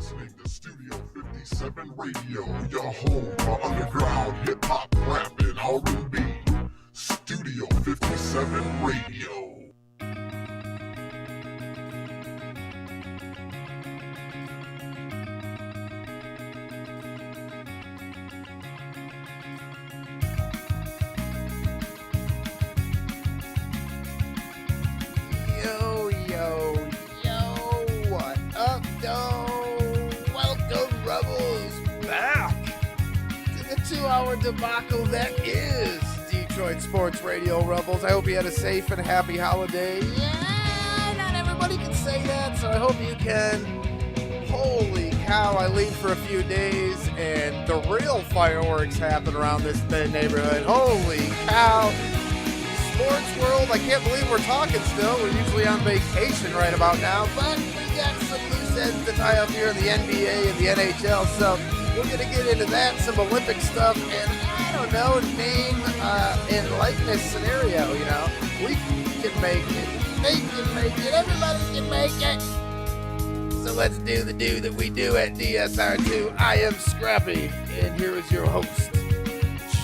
listening to Studio 57 Radio, your home for underground hip-hop, rap, and R&B. Studio 57 Radio. Debacle that is Detroit Sports Radio, Rebels. I hope you had a safe and happy holiday. Yeah, not everybody can say that, so I hope you can. Holy cow, I leave for a few days, and the real fireworks happen around this neighborhood. Holy cow. Sports world, I can't believe we're talking still. We're usually on vacation right about now, but we got some loose ends to tie up here in the NBA and the NHL, so we're going to get into that, some Olympic stuff, and I don't know, name and likeness scenario, you know. We can make it. They can make it. Everybody can make it. So let's do the do that we do at DSR2. I am Scrappy, and here is your host,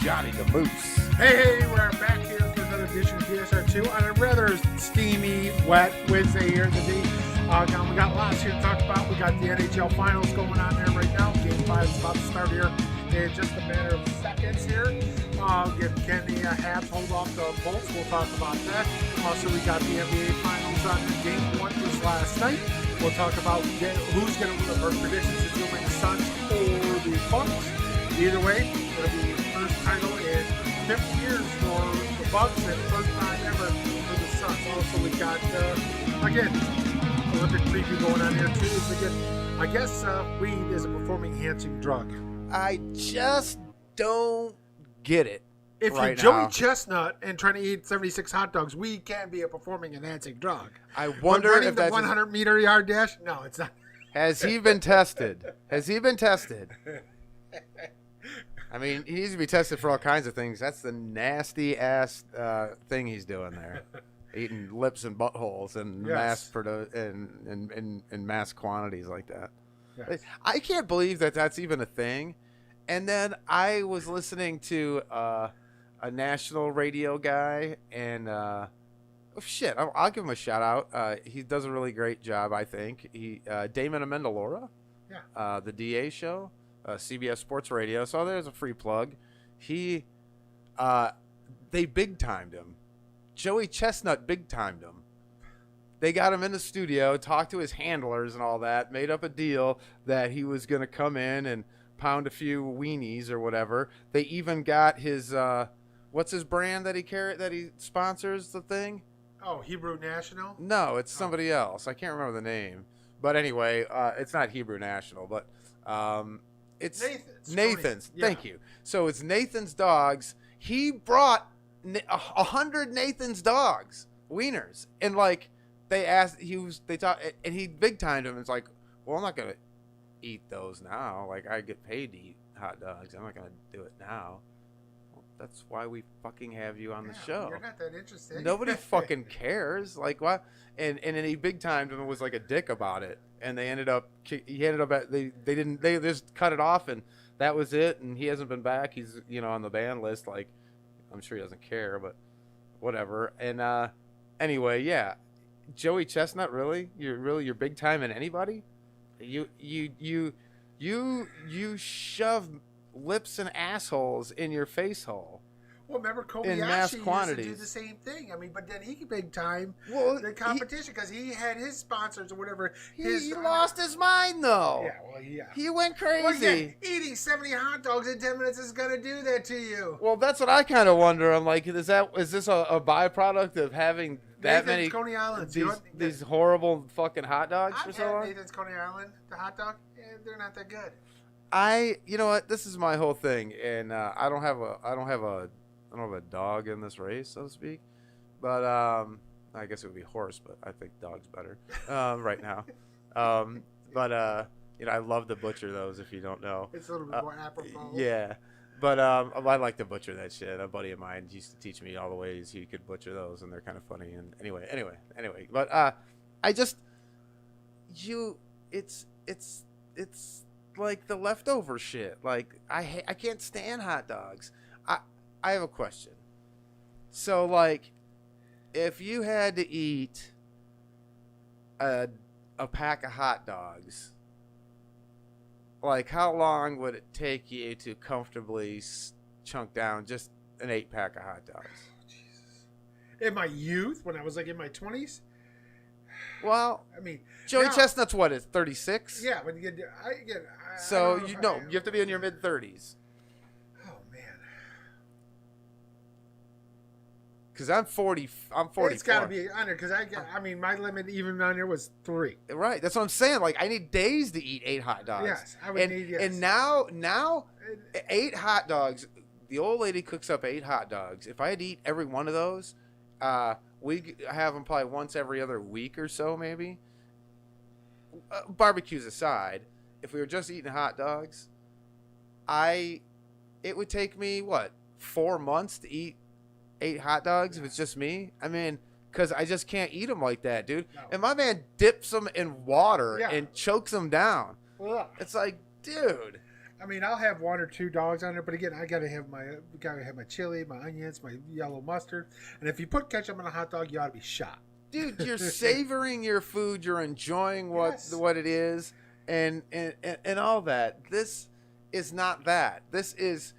Johnny the Moose. Hey, we're back here for another edition of DSR2 on a rather steamy, wet Wednesday here today. Now we got lots here to talk about. We got the NHL Finals going on there right now. Game 5 is about to start here in just a matter of seconds here. Can the Habs hold off the Bolts? We'll talk about that. Also, we got the NBA Finals on. Game 1 was last night. We'll talk about who's going to win our predictions. Is it the Suns or the Bucks? Either way, it'll be the first title in 50 years for the Bucks and first time ever for the Suns. Also, we got, again, Olympic preview going on here too. Is again, I guess weed is a performing-enhancing drug. I just don't get it. If right you're Joey now. Chestnut and trying to eat 76 hot dogs, weed can be a performing-enhancing drug. I wonder but running if the that's 100-meter yard dash. No, it's not. Has he been tested? Has he been tested? I mean, he needs to be tested for all kinds of things. That's the nasty ass thing he's doing there. Eating lips and buttholes and Yes. in mass quantities like that. Yes. I can't believe that that's even a thing. And then I was listening to a national radio guy, and I'll give him a shout out. He does a really great job, I think. Damon Amendola, the DA show, CBS Sports Radio. So there's a free plug. They big timed him. Joey Chestnut big-timed him. They got him in the studio, talked to his handlers and all that, made up a deal that he was going to come in and pound a few weenies or whatever. They even got his, what's his brand that he sponsors the thing? Oh, Hebrew National? No, it's somebody else. I can't remember the name. But anyway, it's not Hebrew National, but it's Nathan's. Yeah. Thank you. So it's Nathan's Dogs. He brought 100 Nathan's dogs, wieners, and like they thought, and he big timed him. It's like, well, I'm not gonna eat those now. Like, I get paid to eat hot dogs. I'm not gonna do it now. Well, that's why we fucking have you on the show. You're not that interested. Nobody fucking cares. Like, what? And then he big timed him and was like a dick about it. And they ended up they just cut it off, and that was it. And he hasn't been back. He's on the ban list. Like, I'm sure he doesn't care, but whatever. And anyway, yeah, Joey Chestnut, really, you're big time in anybody. You shove lips and assholes in your face hole. Well, remember in mass Kobayashi quantities. used to do the same thing. I mean, but then he big time the competition because he had his sponsors or whatever. He lost his mind though. Yeah. He went crazy. Well, yeah, eating 70 hot dogs in 10 minutes is gonna do that to you. Well, that's what I kind of wonder. I'm like, is this a byproduct of having that many Coney Island? these horrible fucking hot dogs for I've so had long? Nathan's Coney Island, the hot dog. They're not that good. You know what? This is my whole thing, and I don't have a dog in this race, so to speak. But I guess it would be horse, but I think dog's better right now. But I love to butcher those. If you don't know, It's a little bit more apropos. yeah. But I like to butcher that shit. A buddy of mine used to teach me all the ways he could butcher those, and they're kind of funny. And anyway. But it's it's like the leftover shit. Like I can't stand hot dogs. I have a question. So like, if you had to eat a pack of hot dogs, like how long would it take you to comfortably chunk down just an 8-pack of hot dogs? Jesus. In my youth, when I was like in my 20s. Well, I mean, Joey now, Chestnut's what is 36? Yeah, when you get, So you have to be in your mid 30s. Oh man, because I'm 40. I'm 40. It's got to be under because I mean, my limit even on there was 3. Right, that's what I'm saying. Like I need days to eat 8 hot dogs. Yes, I would need. Yes. And now 8 hot dogs. The old lady cooks up 8 hot dogs. If I had to eat every one of those, we have them probably once every other week or so, maybe. Barbecues aside, if we were just eating hot dogs, it would take me what 4 months to eat 8 hot dogs if it's just me. I mean, because I just can't eat them like that, dude. No. And my man dips them in water and chokes them down. Ugh. It's like, dude. I mean, I'll have 1 or 2 dogs on there, but again, I gotta have my chili, my onions, my yellow mustard, and if you put ketchup on a hot dog, you ought to be shot. Dude, you're savoring your food. You're enjoying what it is, and all that. This is not that. This is.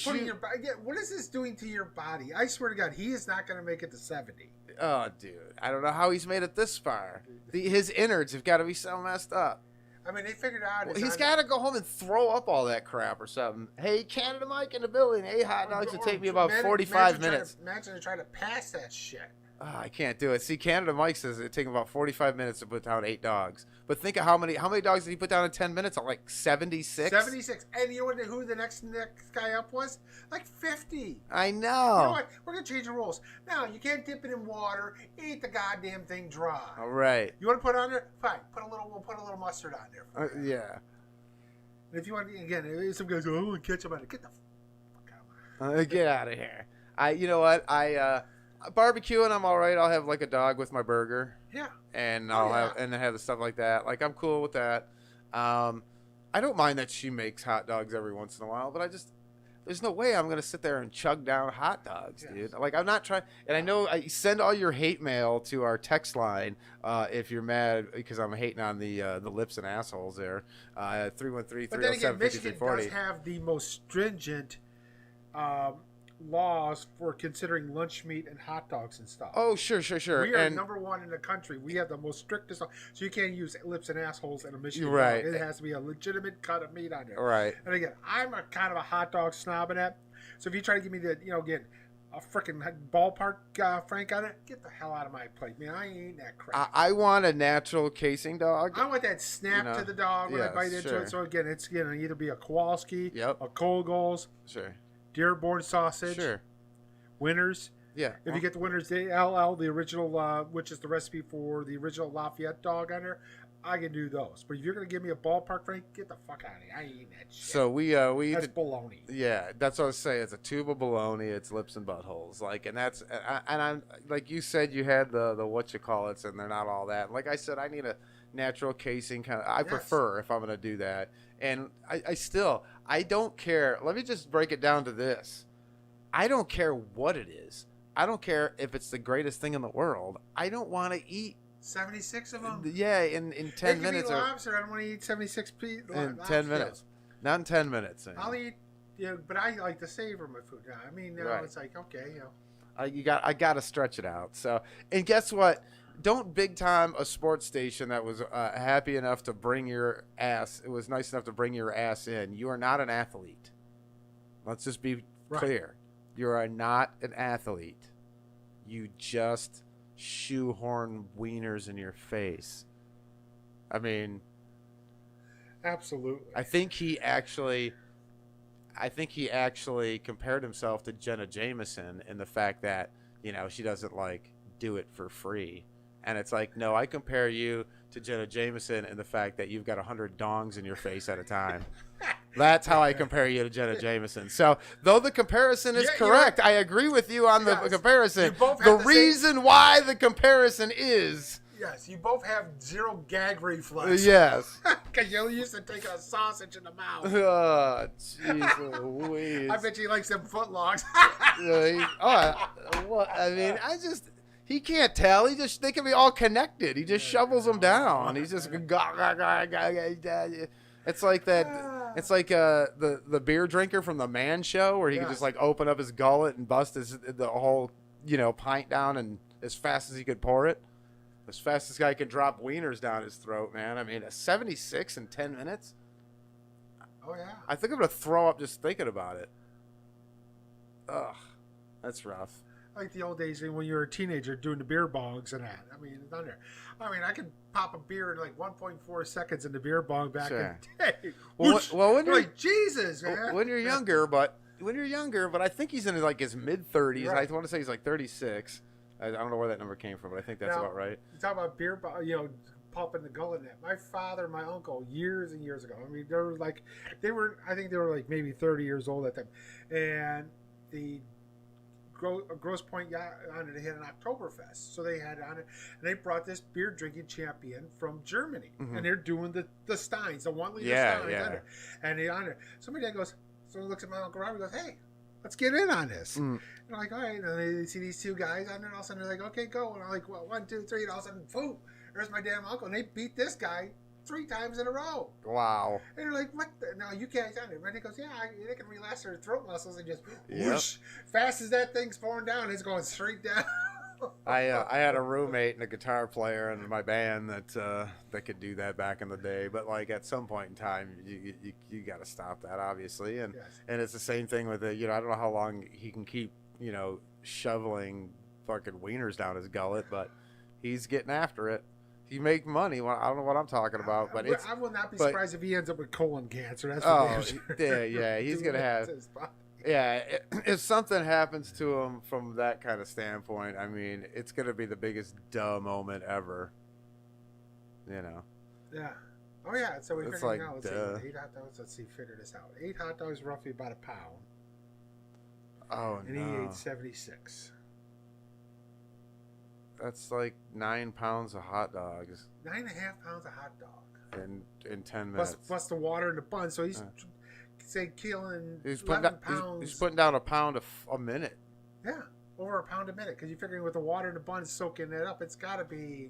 Putting your body. What is this doing to your body? I swear to God, he is not going to make it to 70. Oh, dude, I don't know how he's made it this far. His innards have got to be so messed up. I mean, they figured out. Well, he's got to go home and throw up all that crap or something. Hey, Canada Mike in the building. 8 hot dogs would take me about 45 minutes. Imagine trying to pass that shit. Oh, I can't do it. See, Canada Mike says it'd take him about 45 minutes to put down 8 dogs. But think of how many dogs did he put down in 10 minutes? Like 76? 76. And you know who the next guy up was? Like 50. I know. You know what? We're going to change the rules. Now, you can't dip it in water. Eat the goddamn thing dry. All right. You want to put it on there? Fine. We'll put a little mustard on there. Yeah. And if you want, again, some guys go, oh, ketchup on it. Get the fuck out. Get out of here. You know what? Barbecuing, I'm all right. I'll have like a dog with my burger. Yeah. And I'll have the stuff like that. Like I'm cool with that. I don't mind that she makes hot dogs every once in a while, but there's no way I'm gonna sit there and chug down hot dogs, dude. Like I'm not trying. And I know I send all your hate mail to our text line if you're mad because I'm hating on the lips and assholes there. 313-307-5340. But then again, Michigan does have the most stringent. Laws for considering lunch meat and hot dogs and stuff. Oh, sure. We are number 1 in the country. We have the most strictest. So you can't use lips and assholes in a Michigan right. dog. It has to be a legitimate cut of meat on there. Right. And again, I'm a kind of a hot dog snob in that. So if you try to give me the, again, a freaking ballpark Frank on it, get the hell out of my plate, man. I ain't eating that crap. I want a natural casing dog. I want that snap to the dog when I bite into it. So again, it's going to either be a Kowalski, a Kogels, Dearborn sausage. Sure. Winners. Yeah. If you get the Winners, the LL, the original, which is the recipe for the original Lafayette dog on there, I can do those. But if you're going to give me a ballpark, Frank, get the fuck out of here. I ain't eating that shit. So we that's baloney. Yeah, that's what I was saying. It's a tube of baloney. It's lips and buttholes. Like, and that's and I'm like you said, you had the whatchamacallits, and they're not all that. Like I said, I need a natural casing kind of. I prefer if I'm going to do that, and I don't care. Let me just break it down to this. I don't care what it is. I don't care if it's the greatest thing in the world. I don't want to eat 76 of them. Yeah, in 10 minutes. Lobster. I don't want to eat 76 in 10 minutes. Not in 10 minutes. I'll eat, but I like to savor my food. I mean, it's like okay, I got to stretch it out. So, and guess what? Don't big time a sports station that was happy enough to bring your ass. It was nice enough to bring your ass in. You are not an athlete. Let's just be clear. You are not an athlete. You just shoehorn wieners in your face. I mean, absolutely. I think he actually compared himself to Jenna Jameson in the fact that, she doesn't do it for free. And it's like, no, I compare you to Jenna Jameson in the fact that you've got 100 dongs in your face at a time. That's how I compare you to Jenna Jameson. So, though the comparison is correct, I agree with you on the comparison. The reason why the comparison is Yes, you both have zero gag reflex. Yes. Because you're used to taking a sausage in the mouth. Oh, jeez Louise. I bet he likes them footlongs. What? I mean, he can't tell. They can be all connected. He just shovels them down. He's just it's like that. It's like the beer drinker from the Man Show where he can just like open up his gullet and bust the whole pint down and as fast as he could pour it. As fast as guy can drop wieners down his throat, man. I mean, a 76 in 10 minutes. Oh yeah. I think I'm gonna throw up just thinking about it. Ugh, that's rough. Like the old days when you were a teenager doing the beer bongs and that. I mean, thunder. I mean, I could pop a beer in like 1.4 seconds in the beer bong back in the day. Well, when you're like Jesus, man. When you're younger, but I think he's in like his mid 30s. Right. I want to say he's like 36. I don't know where that number came from, but I think that's about right. You talk about beer, popping the gullet in that. My father and my uncle, years and years ago. I mean, I think they were like maybe 30 years old at them, and the Grosse Pointe yacht on it. They had an Oktoberfest, so they had on it, and they brought this beer drinking champion from Germany, and they're doing the Steins, the 1 liter Steins, on it, and they on it. Somebody then goes, someone looks at my uncle Robert, and goes, "Hey, let's get in on this." And I'm like, all right, and they see these two guys on there, and all of a sudden they're like, okay, go, and I'm like, well, 1, 2, 3, and all of a sudden, boom, there's my damn uncle, and they beat this guy 3 times in a row. Wow. And they're like, what? No, you can't on it. And he goes, yeah, they can relax their throat muscles and just whoosh. Fast as that thing's pouring down, it's going straight down. I had a roommate and a guitar player in my band that could do that back in the day, but like at some point in time, you got to stop that, obviously, and it's the same thing with it. I don't know how long he can keep shoveling fucking wieners down his gullet, but he's getting after it. You make money. Well, I don't know what I'm talking about, but I will not be surprised if he ends up with colon cancer. That's for damn sure. Yeah, he's gonna have. Yeah, if something happens to him from that kind of standpoint, I mean, it's gonna be the biggest duh moment ever. Yeah. Oh yeah. So we figured like, out. Let's see, 8 hot dogs. Let's see. Figure this out. 8 hot dogs, roughly about a pound. Oh and no. And he ate 76. That's like 9 pounds of hot dogs. 9.5 pounds of hot dog. In 10 minutes. Plus the water in the bun. So he's say killing he's 11 pounds. He's putting down a pound a minute. Yeah, over a pound a minute. Because you're figuring with the water in the bun soaking it up, it's got to be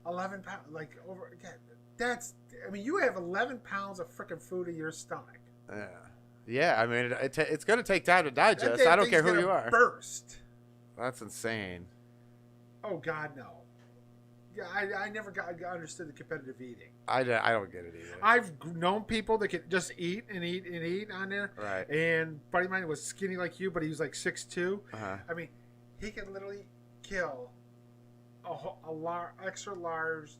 11 pounds. Like over again. That's. I mean, you have 11 pounds of freaking food in your stomach. Yeah. Yeah. I mean, it's going to take time to digest. I don't care who you are. Burst. That's insane. Oh God, no. Yeah, I never understood the competitive eating. I don't get it either. I've known people that could just eat and eat and eat on there. Right. And a buddy of mine was skinny like you, but he was like 6'2". I mean, he could literally kill a extra large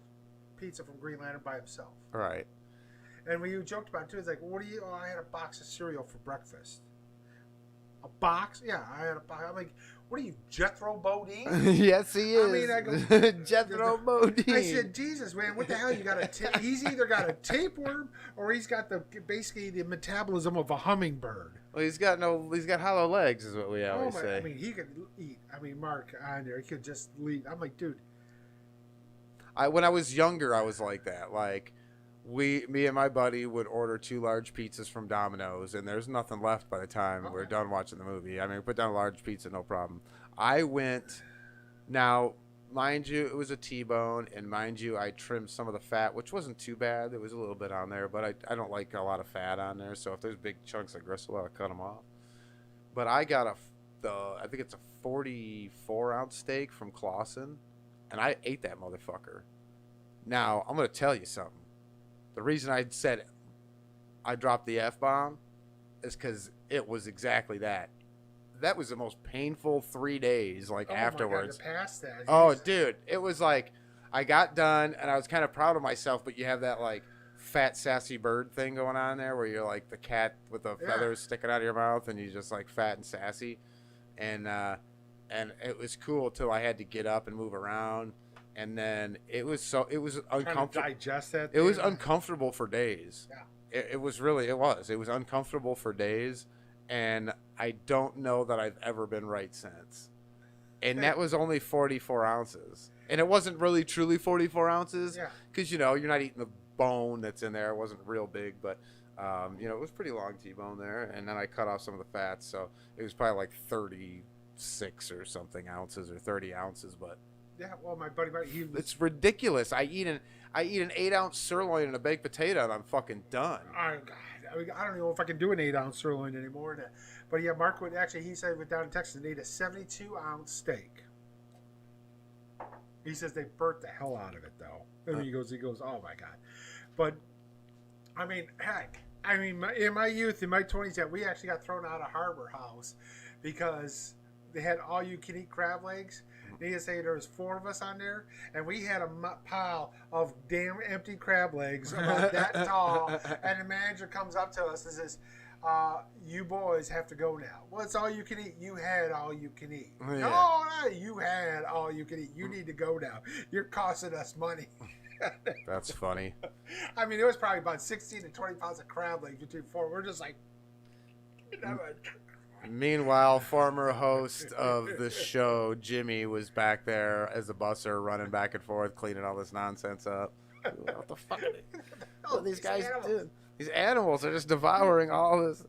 pizza from Green Lantern by himself. Right. And when you joked about it too, it's like, what do you? Oh, I had a box of cereal for breakfast. A box? Yeah, I had a box. I'm like, what are you, Jethro Bodine? Yes, he is. I mean, I go, Jethro Bodine. I said, Jesus, man, what the hell? You got he's either got a tapeworm or he's got basically the metabolism of a hummingbird. Well, he's got hollow legs, is what we always say. I mean, he could eat. I mean, Mark on there, he could just leave. I'm like, dude. When I was younger, I was like that. Like, me and my buddy would order 2 large pizzas from Domino's, and there's nothing left by the time we're done watching the movie. I mean, put down a large pizza, no problem. Now, mind you, it was a T-bone, and mind you, I trimmed some of the fat, which wasn't too bad. There was a little bit on there, but I don't like a lot of fat on there, so if there's big chunks of gristle, I'll cut them off. But I got I think it's a 44-ounce steak from Clausen, and I ate that motherfucker. Now, I'm going to tell you something. The reason I said I dropped the F-bomb is because it was exactly that. That was the most painful 3 days, afterwards. My God, to pass that. Oh, dude. It was like, I got done, and I was kind of proud of myself, but you have that, fat, sassy bird thing going on there where you're like the cat with the feathers sticking out of your mouth, and you're just, fat and sassy. And it was cool till I had to get up and move around. And then it was uncomfortable. Trying to digest that. It was uncomfortable for days. Yeah. It was uncomfortable for days, and I don't know that I've ever been right since. And that was only 44 ounces. And it wasn't really truly 44 ounces. Yeah. Because, you know, you're not eating the bone that's in there. It wasn't real big, but, you know, it was pretty long T-bone there. And then I cut off some of the fats. So it was probably like 36 or something ounces or 30 ounces. But Yeah, well, my buddy, it's ridiculous. I eat an 8-ounce sirloin and a baked potato, and I'm fucking done. Oh, God. I don't know if I can do an 8-ounce sirloin anymore. But yeah, Mark would actually, he said, went down in Texas and ate a 72-ounce steak. He says they burnt the hell out of it, though. And he goes, oh my God. But, I mean, heck, in my youth, in my 20s, we actually got thrown out of Harbor House because they had all-you-can-eat crab legs. Need to say there was 4 of us on there, and we had a pile of damn empty crab legs about that tall. And the manager comes up to us and says, "You boys have to go now." Well, it's all you can eat. You had all you can eat. Yeah. No, you had all you can eat. You need to go now. You're costing us money. That's funny. I mean, it was probably about 16 to 20 pounds of crab legs between 4. We're just like, Meanwhile, former host of the show, Jimmy, was back there as a busser, running back and forth, cleaning all this nonsense up. What the fuck are these guys doing? These animals are just devouring all this.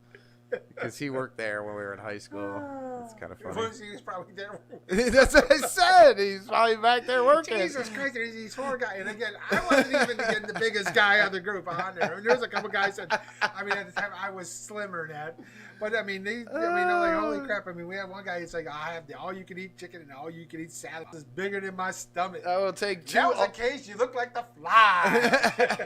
Because he worked there when we were in high school. It's kind of funny. He was probably there. That's what I said. He's probably back there working. Jesus Christ, he's 4 guys. And again, I wasn't even the biggest guy on the group on there. I mean, there was a couple guys that, I mean, at the time I was slimmer than that. But I mean, they're like, holy crap. I mean, we have one guy, it's like, I have the all-you-can-eat chicken and all-you-can-eat salad. It's bigger than my stomach. I will take 2. That was the case. You look like the fly.